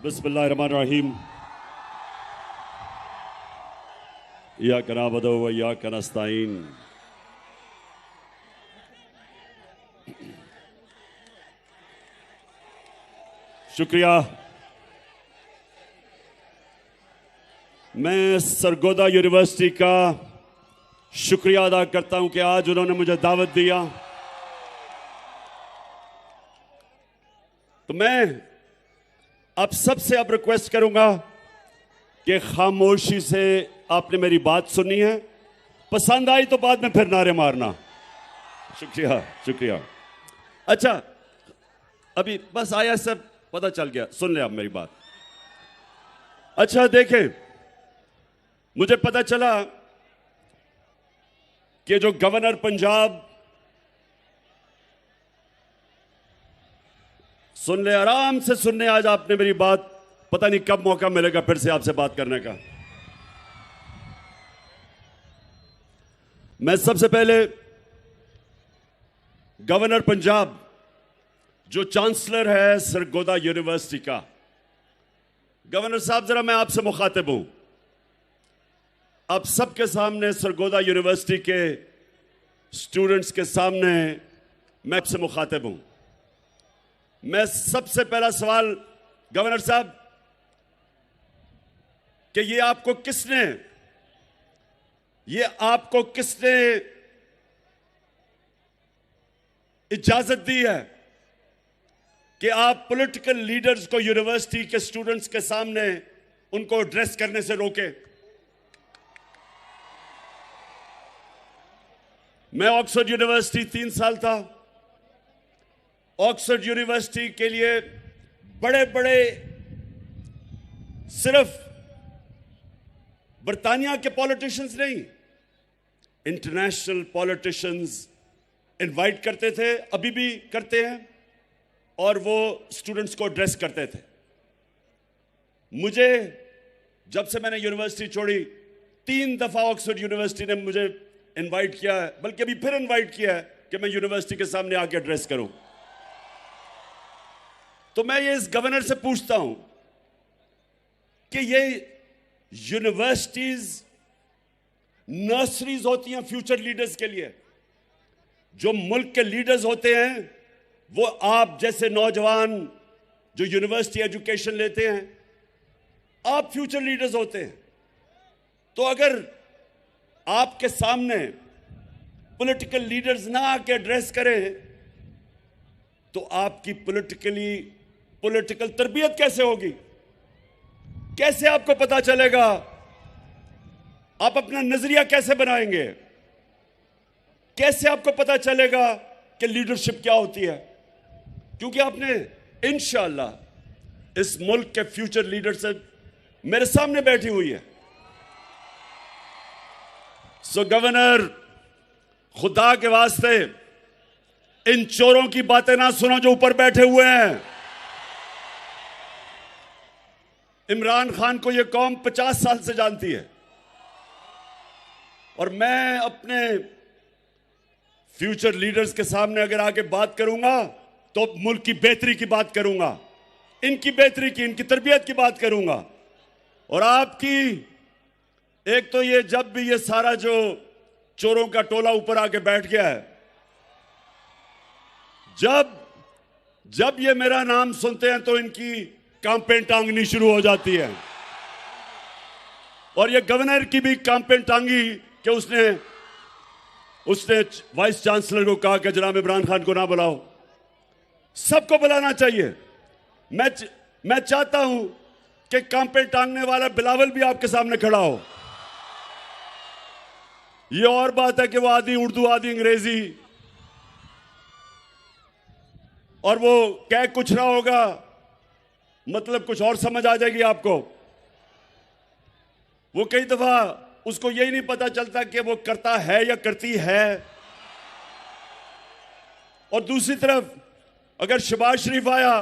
बिस्मिल्लाहिर्रहमानिर्रहीम। इय्याका नअबुदु व इय्याका नस्तईन। शुक्रिया। मैं सरगोदा यूनिवर्सिटी का शुक्रिया अदा करता हूं कि आज उन्होंने मुझे दावत दिया। तो मैं आप सबसे अब रिक्वेस्ट करूंगा कि खामोशी से आपने मेरी बात सुनी है, पसंद आई तो बाद में फिर नारे मारना। शुक्रिया शुक्रिया। अच्छा, अभी बस आया, सब पता चल गया, सुन ले आप मेरी बात। अच्छा देखें, मुझे पता चला कि जो गवर्नर पंजाब, सुन ले, आराम से सुनने, आज आपने मेरी बात, पता नहीं कब मौका मिलेगा फिर से आपसे बात करने का। मैं सबसे पहले गवर्नर पंजाब, जो चांसलर है सरगोदा यूनिवर्सिटी का, गवर्नर साहब जरा मैं आपसे मुखातिब हूं, आप सबके सामने, सरगोदा यूनिवर्सिटी के स्टूडेंट्स के सामने मैं आपसे मुखातिब हूं। मैं सबसे पहला सवाल गवर्नर साहब कि ये आपको किसने इजाजत दी है कि आप पॉलिटिकल लीडर्स को यूनिवर्सिटी के स्टूडेंट्स के सामने उनको एड्रेस करने से रोके? मैं ऑक्सफोर्ड यूनिवर्सिटी 3 साल था। ऑक्सफोर्ड यूनिवर्सिटी के लिए बड़े बड़े, सिर्फ बर्तानिया के पॉलिटिशियंस नहीं, इंटरनेशनल पॉलिटिशियंस इनवाइट करते थे, अभी भी करते हैं, और वो स्टूडेंट्स को एड्रेस करते थे। मुझे, जब से मैंने यूनिवर्सिटी छोड़ी, 3 दफा ऑक्सफोर्ड यूनिवर्सिटी ने मुझे इनवाइट किया है, बल्कि अभी फिर इनवाइट किया है कि मैं यूनिवर्सिटी के सामने आके एड्रेस करूं। तो मैं ये इस गवर्नर से पूछता हूं कि ये यूनिवर्सिटीज नर्सरीज होती हैं फ्यूचर लीडर्स के लिए। जो मुल्क के लीडर्स होते हैं वो आप जैसे नौजवान जो यूनिवर्सिटी एजुकेशन लेते हैं, आप फ्यूचर लीडर्स होते हैं। तो अगर आपके सामने पॉलिटिकल लीडर्स ना आके एड्रेस करें तो आपकी पॉलिटिकल तरबियत कैसे होगी? कैसे आपको पता चलेगा? आप अपना नजरिया कैसे बनाएंगे? कैसे आपको पता चलेगा कि लीडरशिप क्या होती है? क्योंकि आपने इंशाअल्लाह इस मुल्क के फ्यूचर लीडरशिप मेरे सामने बैठी हुई है। सो गवर्नर, खुदा के वास्ते इन चोरों की बातें ना सुनो जो ऊपर बैठे हुए हैं। इमरान खान को यह कौम 50 साल से जानती है, और मैं अपने फ्यूचर लीडर्स के सामने अगर आके बात करूंगा तो मुल्क की बेहतरी की बात करूंगा, इनकी बेहतरी की, इनकी तरबियत की बात करूंगा। और आपकी एक तो ये, जब भी ये सारा जो चोरों का टोला ऊपर आके बैठ गया है, जब ये मेरा नाम सुनते हैं तो इनकी कांपें टांगनी शुरू हो जाती है। और ये गवर्नर की भी कांपें टांगी कि उसने वाइस चांसलर को कहा कि जनाब इमरान खान को ना बुलाओ। सबको बुलाना चाहिए। मैं चाहता हूं कि कांपें टांगने वाला बिलावल भी आपके सामने खड़ा हो। ये और बात है कि वो आधी उर्दू आधी अंग्रेजी, और वो कह कुछ रहा होगा, मतलब कुछ और समझ आ जाएगी आपको। वो कई दफा उसको यही नहीं पता चलता कि वो करता है या करती है। और दूसरी तरफ अगर शहबाज शरीफ आया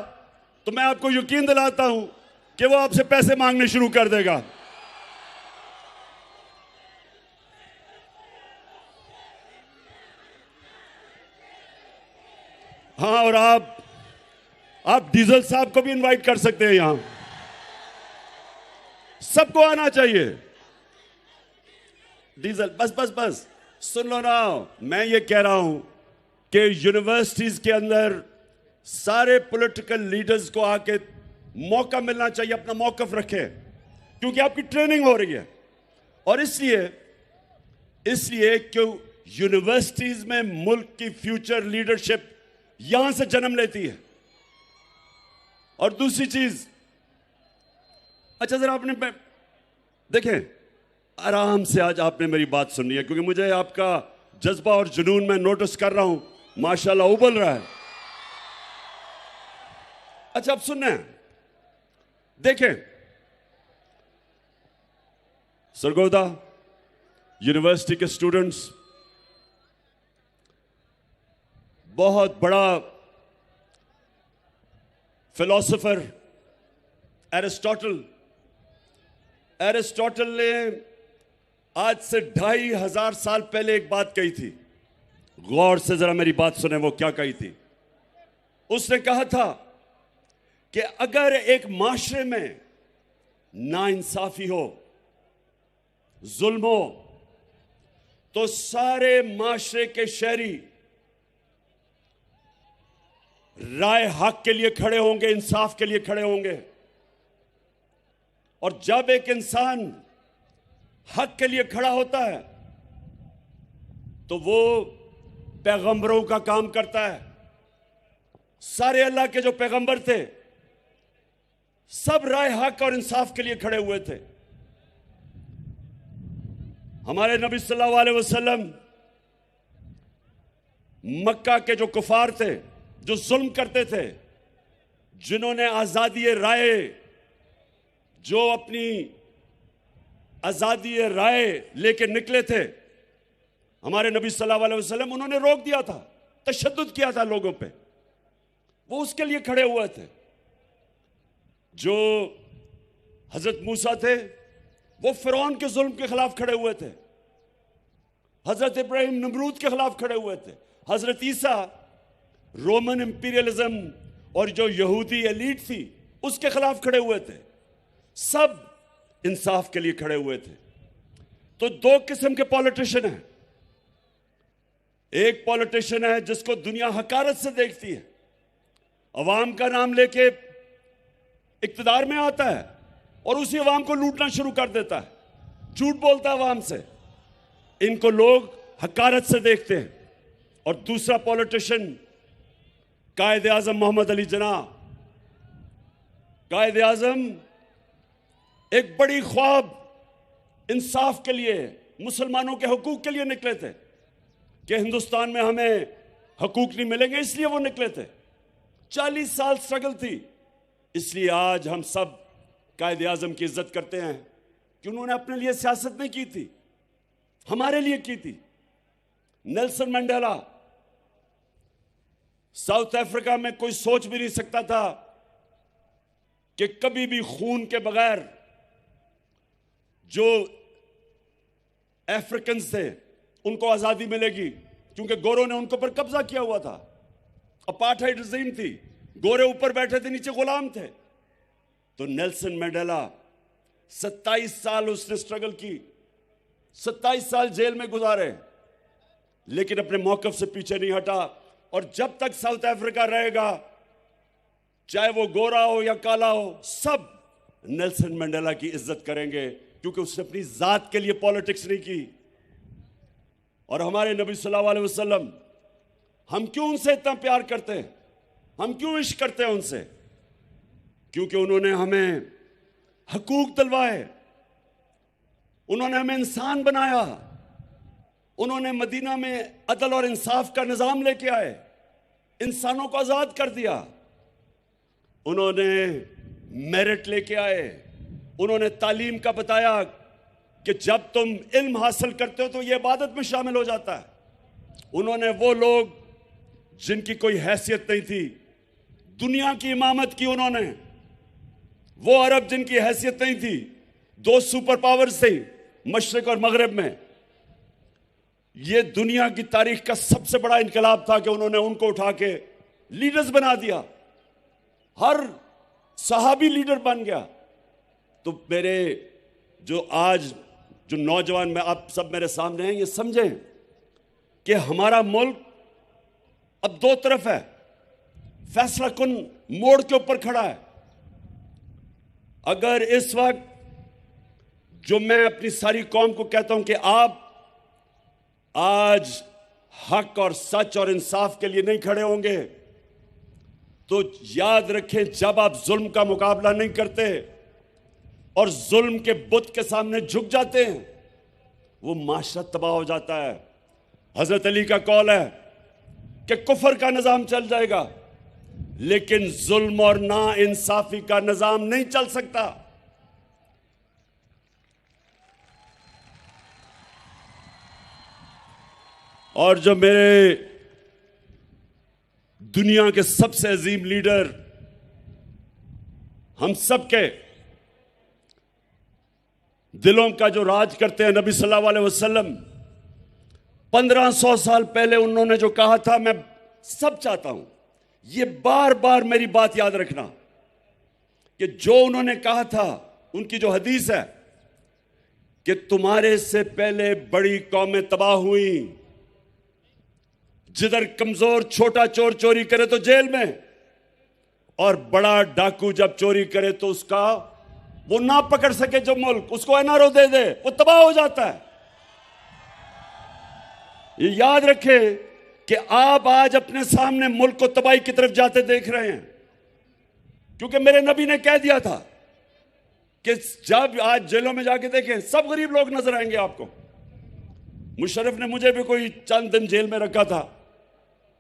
तो मैं आपको यकीन दिलाता हूं कि वो आपसे पैसे मांगने शुरू कर देगा। हाँ, और आप डीजल साहब को भी इनवाइट कर सकते हैं यहां। सबको आना चाहिए। डीजल बस बस बस सुन लो ना, मैं ये कह रहा हूं कि यूनिवर्सिटीज के अंदर सारे पॉलिटिकल लीडर्स को आके मौका मिलना चाहिए, अपना मौकफ रखें, क्योंकि आपकी ट्रेनिंग हो रही है। और इसलिए क्यों यूनिवर्सिटीज में मुल्क की फ्यूचर लीडरशिप यहां से जन्म लेती है। और दूसरी चीज, अच्छा जरा आपने देखें, आराम से आज आपने मेरी बात सुननी है, क्योंकि मुझे आपका जज्बा और जुनून मैं नोटिस कर रहा हूं, माशाल्लाह उबल रहा है। अच्छा अब सुनना है, देखें सरगोदा यूनिवर्सिटी के स्टूडेंट्स, बहुत बड़ा फिलोसोफर एरिस्टोटल ने आज से 2500 साल पहले एक बात कही थी। गौर से जरा मेरी बात सुने, वो क्या कही थी। उसने कहा था कि अगर एक माशरे में नाइंसाफी हो, जुल्म हो, तो सारे माशरे के शहरी राय हक के लिए खड़े होंगे, इंसाफ के लिए खड़े होंगे। और जब एक इंसान हक के लिए खड़ा होता है तो वो पैगंबरों का काम करता है। सारे अल्लाह के जो पैगंबर थे सब राय हक और इंसाफ के लिए खड़े हुए थे। हमारे नबी सल्लल्लाहु अलैहि वसल्लम मक्का के जो कुफार थे, जो जुल्म करते थे, जिन्होंने आजादी राय, जो अपनी आजादी राय लेके निकले थे, हमारे नबी सल्लल्लाहु अलैहि वसल्लम उन्होंने रोक दिया था, तशद्दुद किया था लोगों पे। वो उसके लिए खड़े हुए थे। जो हजरत मूसा थे वो फिरौन के जुल्म के खिलाफ खड़े हुए थे। हजरत इब्राहिम नमरूद के खिलाफ खड़े हुए थे। हजरत ईसा रोमन इंपीरियलिज्म और जो यहूदी एलीट थी उसके खिलाफ खड़े हुए थे। सब इंसाफ के लिए खड़े हुए थे। तो दो किस्म के पॉलिटिशियन हैं। एक पॉलिटिशियन है जिसको दुनिया हकारत से देखती है, अवाम का नाम लेके इक्तदार में आता है और उसी अवाम को लूटना शुरू कर देता है, झूठ बोलता है अवाम से। इनको लोग हकारत से देखते हैं। और दूसरा पॉलिटिशियन कायद आजम मोहम्मद अली जिन्नाह। कायद आजम एक बड़ी ख्वाब इंसाफ के लिए, मुसलमानों के हकूक के लिए निकले थे कि हिंदुस्तान में हमें हकूक नहीं मिलेंगे, इसलिए वो निकले थे। 40 साल स्ट्रगल थी। इसलिए आज हम सब कायद आजम की इज्जत करते हैं कि उन्होंने अपने लिए सियासत नहीं की थी, हमारे लिए की थी। नेल्सन मंडेला, साउथ अफ्रीका में कोई सोच भी नहीं सकता था कि कभी भी खून के बगैर जो अफ्रीकन थे उनको आजादी मिलेगी, क्योंकि गोरों ने उनके ऊपर कब्जा किया हुआ था। अपार्थाइड रिजीम थी, गोरे ऊपर बैठे थे, नीचे गुलाम थे। तो नेल्सन मंडेला 27 साल उसने स्ट्रगल की, 27 साल जेल में गुजारे, लेकिन अपने मौकफ से पीछे नहीं हटा। और जब तक साउथ अफ्रीका रहेगा, चाहे वो गोरा हो या काला हो, सब नेल्सन मंडेला की इज्जत करेंगे, क्योंकि उसने अपनी जात के लिए पॉलिटिक्स नहीं की। और हमारे नबी सल्लल्लाहु अलैहि वसल्लम, हम क्यों उनसे इतना प्यार करते हैं, हम क्यों इश्क करते हैं उनसे? क्योंकि उन्होंने हमें हकूक दिलवाए, उन्होंने हमें इंसान बनाया, उन्होंने मदीना में अदल और इंसाफ का निजाम लेके आए, इंसानों को आजाद कर दिया, उन्होंने मेरिट लेके आए, उन्होंने तालीम का बताया कि जब तुम इल्म हासिल करते हो तो ये इबादत में शामिल हो जाता है। उन्होंने वो लोग जिनकी कोई हैसियत नहीं थी, दुनिया की इमामत की उन्होंने। वो अरब जिनकी हैसियत नहीं थी, 2 सुपर पावर्स थे मशरिक और मगरिब में। ये दुनिया की तारीख का सबसे बड़ा इनकलाब था कि उन्होंने उनको उठा के लीडर्स बना दिया। हर सहाबी लीडर बन गया। तो मेरे जो आज जो नौजवान में आप सब मेरे सामने हैं, ये समझें कि हमारा मुल्क अब दो तरफ है, फैसला कुन मोड़ के ऊपर खड़ा है। अगर इस वक्त जो मैं अपनी सारी कौम को कहता हूं कि आप आज हक और सच और इंसाफ के लिए नहीं खड़े होंगे, तो याद रखें, जब आप जुल्म का मुकाबला नहीं करते और जुल्म के बुत के सामने झुक जाते हैं, वो माशरा तबाह हो जाता है। हजरत अली का कौल है कि कुफर का निजाम चल जाएगा, लेकिन जुल्म और ना इंसाफी का निजाम नहीं चल सकता। और जो मेरे दुनिया के सबसे अजीम लीडर, हम सबके दिलों का जो राज करते हैं, नबी सल्लल्लाहु अलैहि वसल्लम, 1500 साल पहले उन्होंने जो कहा था, मैं सब चाहता हूं ये बार बार मेरी बात याद रखना कि जो उन्होंने कहा था, उनकी जो हदीस है कि तुम्हारे से पहले बड़ी कौमें तबाह हुई, जिधर कमजोर छोटा चोर चोरी करे तो जेल में, और बड़ा डाकू जब चोरी करे तो उसका वो ना पकड़ सके जो मुल्क, उसको एनआरओ दे दे, वो तबाह हो जाता है। ये याद रखें कि आप आज अपने सामने मुल्क को तबाही की तरफ जाते देख रहे हैं, क्योंकि मेरे नबी ने कह दिया था कि जब आज जेलों में जाके देखें, सब गरीब लोग नजर आएंगे आपको। मुशर्रफ ने मुझे भी कोई चंद दिन जेल में रखा था,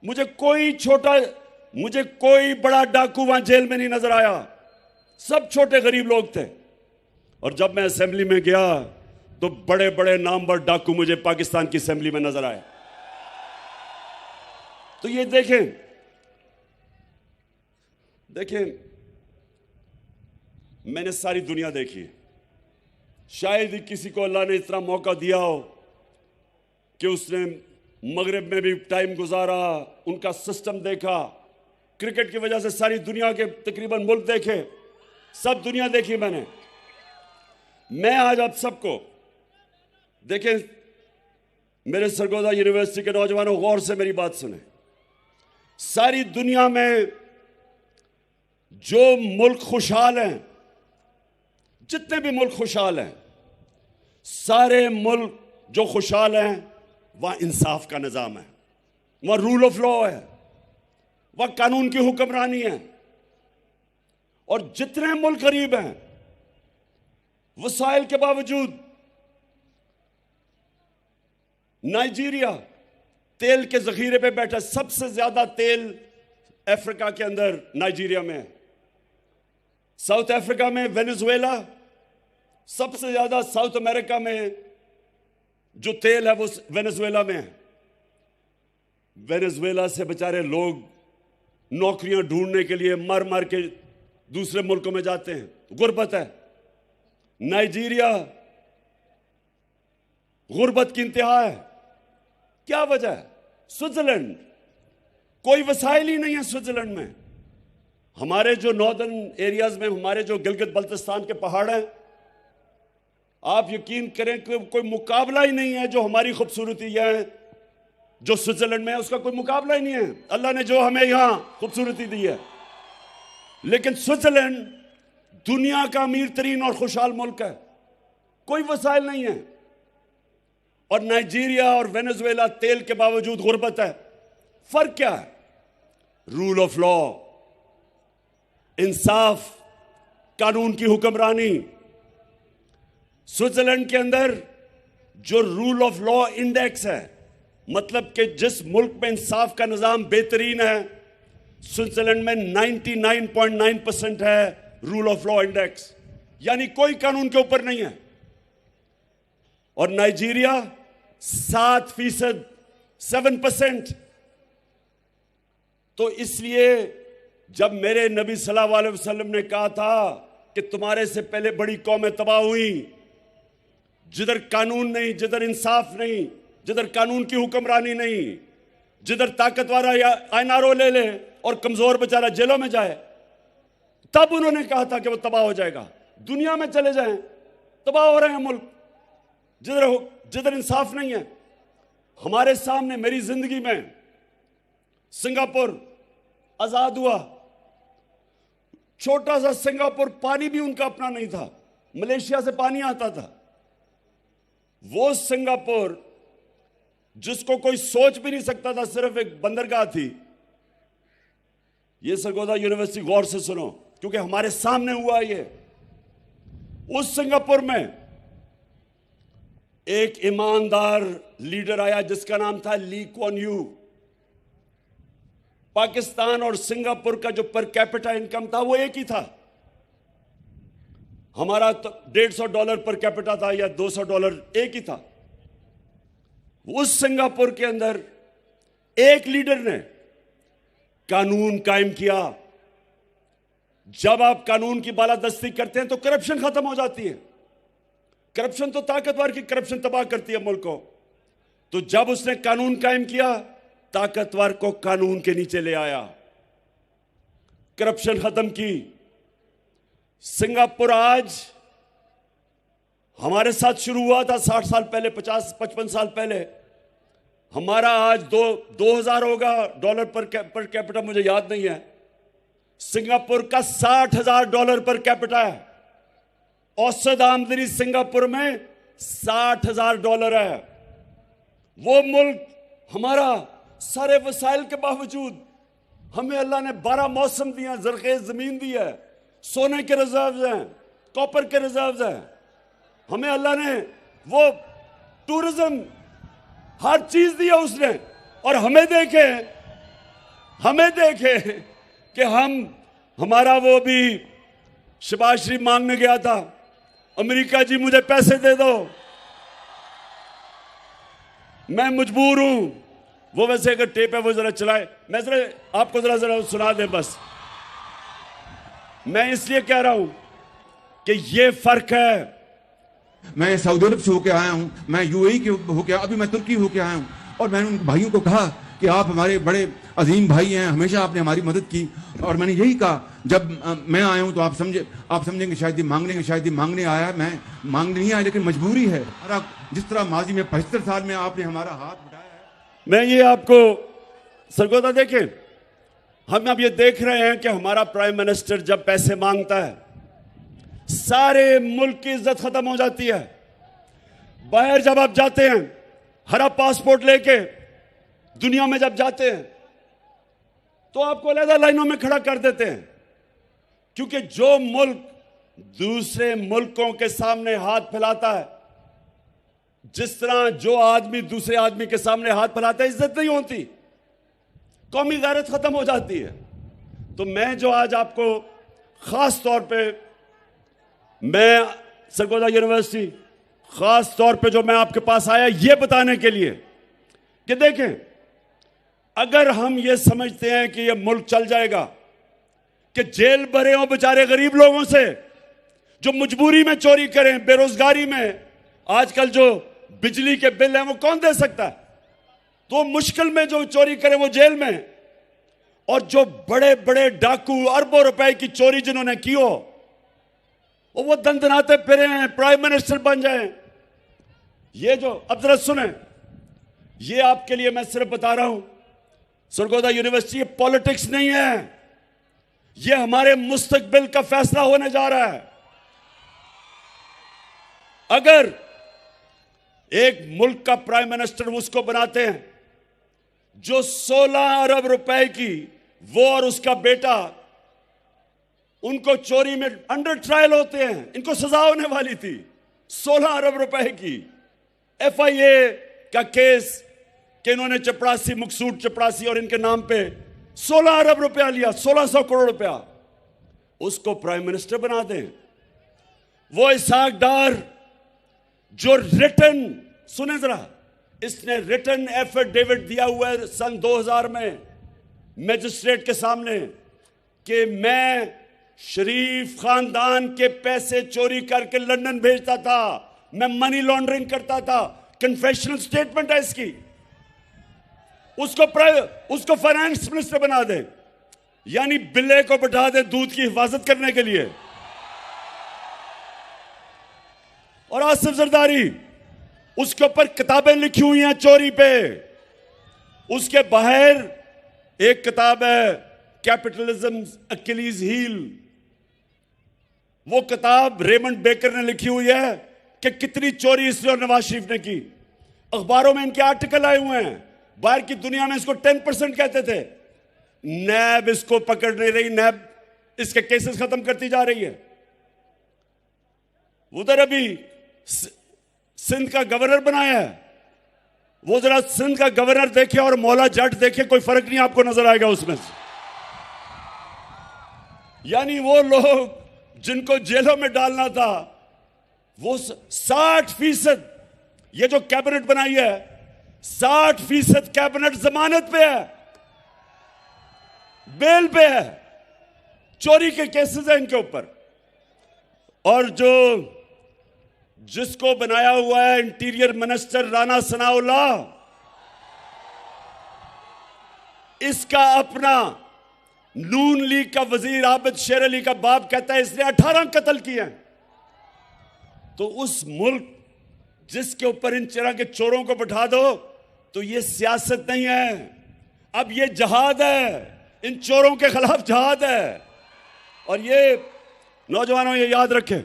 मुझे कोई बड़ा डाकू वहां जेल में नहीं नजर आया, सब छोटे गरीब लोग थे। और जब मैं असेंबली में गया तो बड़े बड़े नामवर डाकू मुझे पाकिस्तान की असेंबली में नजर आए। तो ये देखें, मैंने सारी दुनिया देखी, शायद ही किसी को अल्लाह ने इतना मौका दिया हो कि उसने मगरिब में भी टाइम गुजारा, उनका सिस्टम देखा। क्रिकेट की वजह से सारी दुनिया के तकरीबन मुल्क देखे, सब दुनिया देखी मैंने। मैं आज आप सबको देखें, मेरे सरगोदा यूनिवर्सिटी के नौजवानों, गौर से मेरी बात सुने। सारी दुनिया में जो मुल्क खुशहाल हैं, जितने भी मुल्क खुशहाल हैं, सारे मुल्क जो खुशहाल हैं, वहां इंसाफ का निजाम है, वहां रूल ऑफ लॉ है, वहां कानून की हुक्मरानी है। और जितने मुल्क गरीब हैं, वसाइल के बावजूद, नाइजीरिया तेल के जखीरे पे बैठा, सबसे ज्यादा तेल अफ्रीका के अंदर नाइजीरिया में है। साउथ अफ्रीका में वेनेजुएला, सबसे ज्यादा साउथ अमेरिका में जो तेल है वो वेनेजुएला में है। वेनेजुएला से बेचारे लोग नौकरियां ढूंढने के लिए मर मर के दूसरे मुल्कों में जाते हैं, गुर्बत है। नाइजीरिया, गुर्बत की इंतहा है। क्या वजह है? स्विट्जरलैंड, कोई वसाइल ही नहीं है स्विट्जरलैंड में। हमारे जो नॉर्दर्न एरियाज में, हमारे जो गिलगित बल्तिस्तान के पहाड़ हैं, आप यकीन करें कि कोई मुकाबला ही नहीं है। जो हमारी खूबसूरती है, जो स्विट्जरलैंड में है, उसका कोई मुकाबला ही नहीं है। अल्लाह ने जो हमें यहां खूबसूरती दी है, लेकिन स्विट्जरलैंड दुनिया का अमीर तरीन और खुशहाल मुल्क है, कोई वसाइल नहीं है। और नाइजीरिया और वेनेजुएला तेल के बावजूद गुर्बत है। फर्क क्या है? रूल ऑफ लॉ, इंसाफ, कानून की हुक्मरानी। स्विट्जरलैंड के अंदर जो रूल ऑफ लॉ इंडेक्स है, मतलब कि जिस मुल्क में इंसाफ का निजाम बेहतरीन है, स्विट्जरलैंड में 99.9% है रूल ऑफ लॉ इंडेक्स, यानी कोई कानून के ऊपर नहीं है। और नाइजीरिया 7%, 7%। तो इसलिए जब मेरे नबी सल्लल्लाहु अलैहि वसल्लम ने कहा था कि तुम्हारे से पहले बड़ी कौमें तबाह हुई, जिधर कानून नहीं, जिधर इंसाफ नहीं, जिधर कानून की हुक्मरानी नहीं, जिधर ताकत वाला या एनआरओ ले ले और कमजोर बेचारा जेलों में जाए, तब उन्होंने कहा था कि वो तबाह हो जाएगा। दुनिया में चले जाएं, तबाह हो रहे हैं मुल्क, जिधर इंसाफ नहीं है। हमारे सामने मेरी जिंदगी में सिंगापुर आजाद हुआ, छोटा सा सिंगापुर, पानी भी उनका अपना नहीं था, मलेशिया से पानी आता था। वो सिंगापुर जिसको कोई सोच भी नहीं सकता था, सिर्फ एक बंदरगाह थी। ये सरगोधा यूनिवर्सिटी गौर से सुनो, क्योंकि हमारे सामने हुआ ये। उस सिंगापुर में एक ईमानदार लीडर आया जिसका नाम था ली कुआन यू। पाकिस्तान और सिंगापुर का जो पर कैपिटा इनकम था वो एक ही था। हमारा तो $150 पर कैपिटा था या $200 एक ही था। उस सिंगापुर के अंदर एक लीडर ने कानून कायम किया। जब आप कानून की बालादस्ती करते हैं तो करप्शन खत्म हो जाती है। करप्शन तो ताकतवर की करप्शन तबाह करती है मुल्क को। तो जब उसने कानून कायम किया, ताकतवर को कानून के नीचे ले आया, करप्शन खत्म की। सिंगापुर आज हमारे साथ शुरू हुआ था 60 साल पहले, 50-55 साल पहले। हमारा आज $2000 होगा डॉलर पर कैपिटा, मुझे याद नहीं है। सिंगापुर का $60,000 पर कैपिटा है। औसत आमदनी सिंगापुर में $60,000 है। वो मुल्क हमारा सारे वसाइल के बावजूद, हमें अल्लाह ने 12 मौसम दिया, जरखेज जमीन दी है, सोने के रिजर्व हैं, कॉपर के रिजर्व हैं। हमें अल्लाह ने वो टूरिज्म, हर चीज दी है उसने। और हमें देखे कि हमारा वो भी शहबाज शरीफ मांगने गया था, अमेरिका जी मुझे पैसे दे दो, मैं मजबूर हूं। वो वैसे अगर टेप है वो जरा चलाए, मैं जरा आपको जरा सुना दे बस। मैं इसलिए कह रहा हूं कि ये फर्क है। मैं सऊदी अरब से होके आया हूं, मैं यूएई के होके, अभी मैं तुर्की होके आया हूं। और मैंने उन भाइयों को कहा कि आप हमारे बड़े अजीम भाई हैं, हमेशा आपने हमारी मदद की। और मैंने यही कहा, जब मैं आया हूं तो आप समझेंगे शायद ये मांगने आया। मैं मांगने नहीं आया, लेकिन मजबूरी है। जिस तरह माजी में 75 साल में आपने हमारा हाथ उठाया है। मैं ये आपको सरगोधा देखें, हम अब ये देख रहे हैं कि हमारा प्राइम मिनिस्टर जब पैसे मांगता है, सारे मुल्क की इज्जत खत्म हो जाती है। बाहर जब आप जाते हैं हरा पासपोर्ट लेके, दुनिया में जब जाते हैं तो आपको अलग लाइनों में खड़ा कर देते हैं, क्योंकि जो मुल्क दूसरे मुल्कों के सामने हाथ फैलाता है, जिस तरह जो आदमी दूसरे आदमी के सामने हाथ फैलाता है, इज्जत नहीं होती, कौमी गैरत खत्म हो जाती है। तो मैं जो आज आपको खास तौर पे, मैं सरगोधा यूनिवर्सिटी खास तौर पे जो मैं आपके पास आया ये बताने के लिए कि देखें, अगर हम ये समझते हैं कि ये मुल्क चल जाएगा, कि जेल भरे हो बेचारे गरीब लोगों से जो मजबूरी में चोरी करें, बेरोजगारी में, आजकल जो बिजली के बिल हैं वो कौन दे सकता है, तो मुश्किल में जो चोरी करें वो जेल में, और जो बड़े बड़े डाकू अरबों रुपए की चोरी जिन्होंने की हो वो दंदनाते फिरे हैं, प्राइम मिनिस्टर बन जाएं। ये जो अब जरा सुने, ये आपके लिए मैं सिर्फ बता रहा हूं, सरगोधा यूनिवर्सिटी, ये पॉलिटिक्स नहीं है, ये हमारे मुस्तकबिल का फैसला होने जा रहा है। अगर एक मुल्क का प्राइम मिनिस्टर उसको बनाते हैं जो 16 अरब रुपए की, वो और उसका बेटा, उनको चोरी में अंडर ट्रायल होते हैं, इनको सजा होने वाली थी, 16 अरब रुपए की FIA का केस कि इन्होंने चपरासी, मकसूद चपरासी और इनके नाम पे 16 अरब रुपया लिया, 1600 करोड़ रुपया, उसको प्राइम मिनिस्टर बना दें। वो इसहाक डार जो रिटर्न, सुने जरा, इसने रिटर्न एफिडेविट दिया हुआ है सन 2000 में मैजिस्ट्रेट के सामने कि मैं शरीफ खानदान के पैसे चोरी करके लंदन भेजता था, मैं मनी लॉन्ड्रिंग करता था। कन्फेशनल स्टेटमेंट है इसकी। उसको फाइनेंस मिनिस्टर बना दे, यानी बिल्ले को बैठा दे दूध की हिफाजत करने के लिए। और आसिफ जरदारी, उसके ऊपर किताबें लिखी हुई हैं चोरी पे। उसके बाहर एक किताब है कैपिटलिज्म अकिलीज हील। वो किताब रेमंड बेकर ने लिखी हुई है कि कितनी चोरी इसने और नवाज शरीफ ने की। अखबारों में इनके आर्टिकल आए हुए हैं। बाहर की दुनिया में इसको 10% कहते थे। नैब इसको पकड़ नहीं रही, नैब इसके केसेस खत्म करती जा रही है। उधर अभी सिंध का गवर्नर बनाया है, वो जरा सिंध का गवर्नर देखे और मौला जट देखे, कोई फर्क नहीं आपको नजर आएगा उसमें से। यानी वो लोग जिनको जेलों में डालना था, वो 60% ये जो कैबिनेट बनाई है, 60% कैबिनेट जमानत पे है, बेल पे है। चोरी के केसेस हैं इनके ऊपर। और जो जिसको बनाया हुआ है इंटीरियर मिनिस्टर राणा सनाउल्लाह, इसका अपना नून लीग का वजीर आबिद शेर अली का बाप कहता है इसने 18 कत्ल किए हैं। तो उस मुल्क जिसके ऊपर इन तरह के चोरों को बैठा दो, तो ये सियासत नहीं है, अब ये जहाद है, इन चोरों के खिलाफ जहाद है। और ये नौजवानों ये याद रखें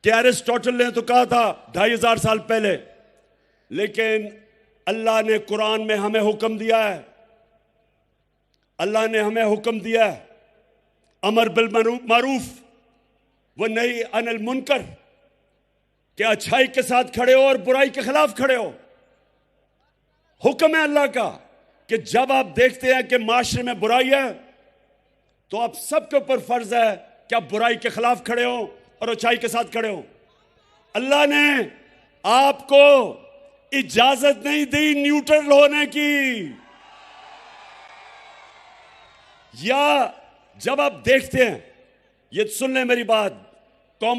कि एरिस्टोटल ने तो कहा था 2500 साल पहले, लेकिन अल्लाह ने कुरान में हमें हुक्म दिया है, अल्लाह ने हमें हुक्म दिया है अमर बिल मारूफ व नही अनिल मुनकर, कि अच्छाई के साथ खड़े हो और बुराई के खिलाफ खड़े हो। हुक्म है अल्लाह का कि जब आप देखते हैं कि माशरे में बुराई है, तो आप सबके ऊपर फर्ज है कि आप बुराई के खिलाफ खड़े हो और अच्छाई के साथ खड़े हो। अल्लाह ने आपको इजाजत नहीं दी न्यूट्रल होने की। या जब आप देखते हैं, ये सुन लें मेरी बात, कौम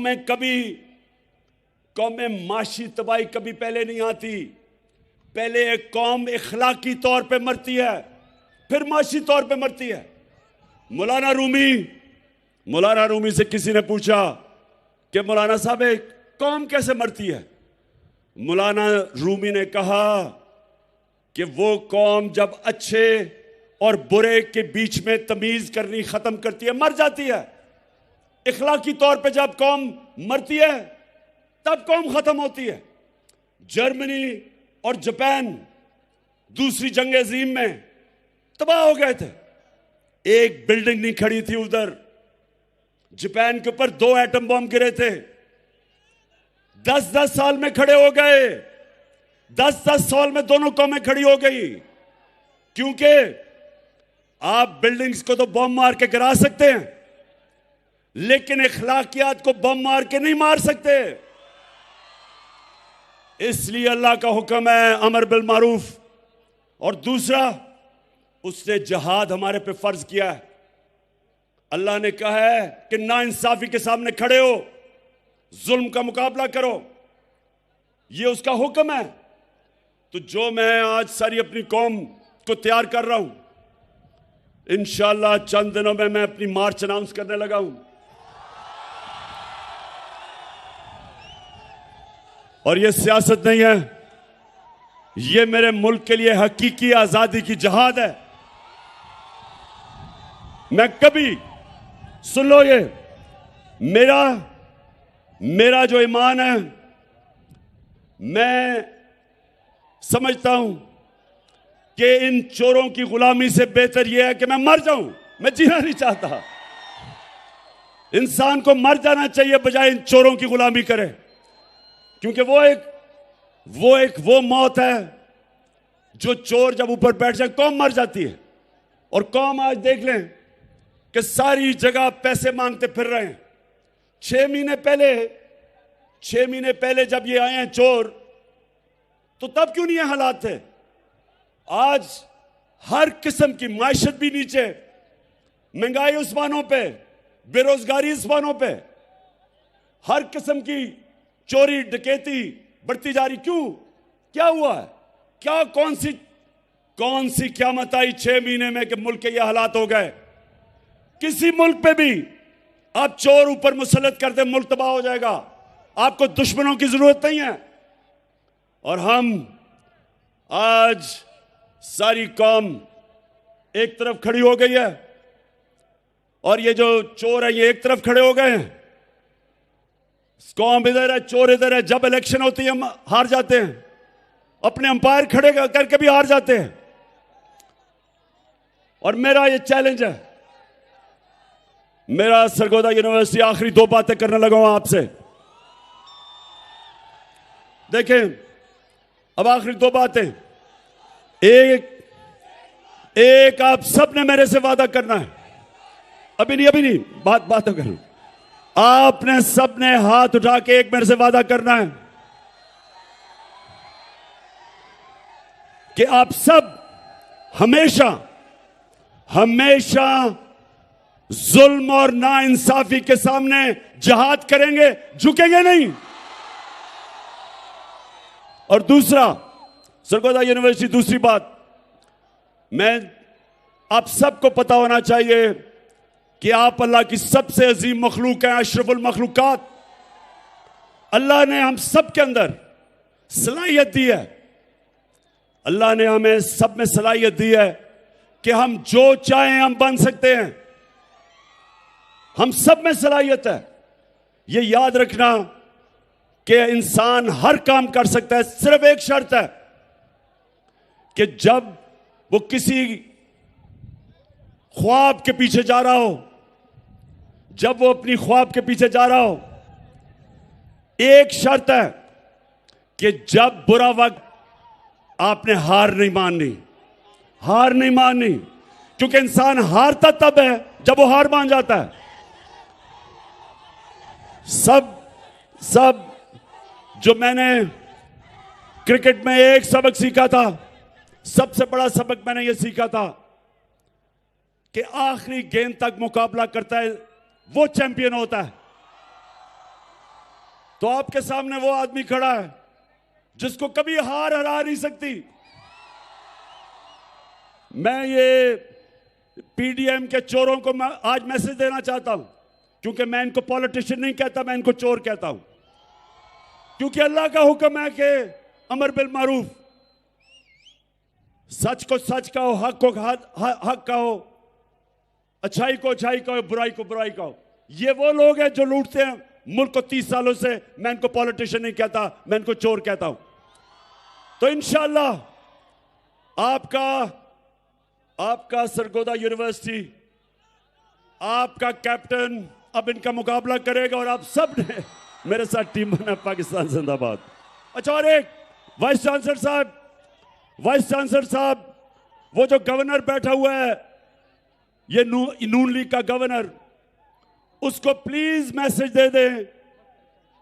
में माशी तबाही कभी पहले नहीं आती। पहले एक कौम इखलाकी तौर पे मरती है, फिर माशी तौर पे मरती है। मौलाना रूमी से किसी ने पूछा कि मौलाना साहब एक कौम कैसे मरती है? मौलाना रूमी ने कहा कि वो कौम जब अच्छे और बुरे के बीच में तमीज करनी खत्म करती है, मर जाती है। इखलाकी तौर पे जब कौम मरती है, तब कौम खत्म होती है। जर्मनी और जापान दूसरी जंग अजीम में तबाह हो गए थे। एक बिल्डिंग नहीं खड़ी थी उधर। जापान के ऊपर 2 एटम बम गिरे थे, 10-10 साल में खड़े हो गए। 10-10 साल में दोनों कौमें खड़ी हो गई, क्योंकि आप बिल्डिंग्स को तो बम मार के गिरा सकते हैं, लेकिन इखलाकियात को बम मार के नहीं मार सकते। इसलिए अल्लाह का हुक्म है अमर बिल मारूफ, और दूसरा उसने जिहाद हमारे पे फर्ज किया है। अल्लाह ने कहा है कि नाइंसाफी के सामने खड़े हो, जुल्म का मुकाबला करो, ये उसका हुक्म है। तो जो मैं आज सारी अपनी कौम को तैयार कर रहा हूं, इंशाअल्लाह चंद दिनों में मैं अपनी मार्च अनाउंस करने लगा हूं। और ये सियासत नहीं है, ये मेरे मुल्क के लिए हकीकी आजादी की जहाद है। मैं कभी, सुन लो, ये मेरा जो ईमान है, मैं समझता हूं कि इन चोरों की गुलामी से बेहतर यह है कि मैं मर जाऊं। मैं जीना नहीं चाहता। इंसान को मर जाना चाहिए बजाय इन चोरों की गुलामी करे, क्योंकि वो मौत है जो चोर जब ऊपर बैठ जाए कौम मर जाती है। और कौम आज देख लें कि सारी जगह पैसे मांगते फिर रहे हैं। 6 महीने पहले जब ये आए हैं चोर, तो तब क्यों नहीं ये हालात थे? आज हर किस्म की मायशत भी नीचे, महंगाई उस्मानों पे, बेरोजगारी उस्मानों पे, हर किस्म की चोरी डकैती बढ़ती जा रही। क्यों? क्या हुआ है? क्या कौन सी क़यामत आई 6 महीने में कि मुल्क के ये हालात हो गए? किसी मुल्क पे भी आप चोर ऊपर मुसल्लत कर दे, मुल्क तबाह हो जाएगा। आपको दुश्मनों की जरूरत नहीं है। और हम आज सारी कौम एक तरफ खड़ी हो गई है और ये जो चोर है ये एक तरफ खड़े हो गए हैं। कौम इधर है, चोर इधर है। जब इलेक्शन होती है हम हार जाते हैं, अपने अंपायर खड़े करके भी हार जाते हैं। और मेरा ये चैलेंज है, मेरा सरगोदा यूनिवर्सिटी आखिरी 2 बातें करने लगा हूं आपसे। देखें, अब आखिरी 2 बातें। एक आप सब ने मेरे से वादा करना है। अभी नहीं, बात तो करूं। आपने सब ने हाथ उठा के एक मेरे से वादा करना है कि आप सब हमेशा जुल्म और नाइंसाफी के सामने जिहाद करेंगे, झुकेंगे नहीं। और दूसरा, सरगोदा यूनिवर्सिटी, दूसरी बात, मैं आप सबको पता होना चाहिए कि आप अल्लाह की सबसे अजीम मखलूक हैं, अशरफुल मखलूकात। अल्लाह ने हम सब के अंदर सलाहियत दी है। अल्लाह ने हमें सब में सलाहियत दी है कि हम जो चाहें हम बन सकते हैं। हम सब में सलाहियत है। ये याद रखना कि इंसान हर काम कर सकता है, सिर्फ एक शर्त है कि जब वो किसी ख्वाब के पीछे जा रहा हो, जब वो अपनी ख्वाब के पीछे जा रहा हो, एक शर्त है कि जब बुरा वक्त, आपने हार नहीं माननी, क्योंकि इंसान हारता तब है जब वो हार मान जाता है। सब जो मैंने क्रिकेट में एक सबक सीखा था, सबसे बड़ा सबक मैंने यह सीखा था कि आखिरी गेंद तक मुकाबला करता है वो चैंपियन होता है। तो आपके सामने वो आदमी खड़ा है जिसको कभी हार हरा नहीं सकती। मैं ये पीडीएम के चोरों को मैं आज मैसेज देना चाहता हूं, क्योंकि मैं इनको पॉलिटिशियन नहीं कहता, मैं इनको चोर कहता हूं। क्योंकि अल्लाह का हुक्म है कि अमर बिल मारूफ, सच को सच कहो, हक को हक कहो, अच्छाई को अच्छाई कहो, बुराई को बुराई कहो। ये वो लोग हैं जो लूटते हैं मुल्क को 30 सालों से। मैं इनको पॉलिटिशियन नहीं कहता, मैं इनको चोर कहता हूं। तो इंशाअल्लाह आपका सरगोदा यूनिवर्सिटी, आपका कैप्टन अब इनका मुकाबला करेगा और आप सब ने मेरे साथ टीम बना पाकिस्तान जिंदाबाद। अच्छा, और एक वाइस चांसलर साहब, वो जो गवर्नर बैठा हुआ है, ये नून लीग का गवर्नर, उसको प्लीज मैसेज दे दें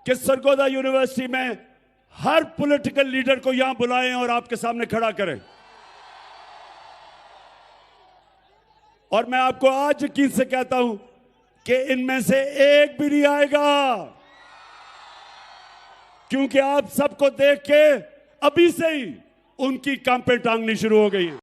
कि सरगोदा यूनिवर्सिटी में हर पॉलिटिकल लीडर को यहां बुलाएं और आपके सामने खड़ा करें। और मैं आपको आज यकीन से कहता हूं कि इनमें से एक भी नहीं आएगा, क्योंकि आप सबको देख के अभी से ही उनकी कांपें टांगनी शुरू हो गई हैं।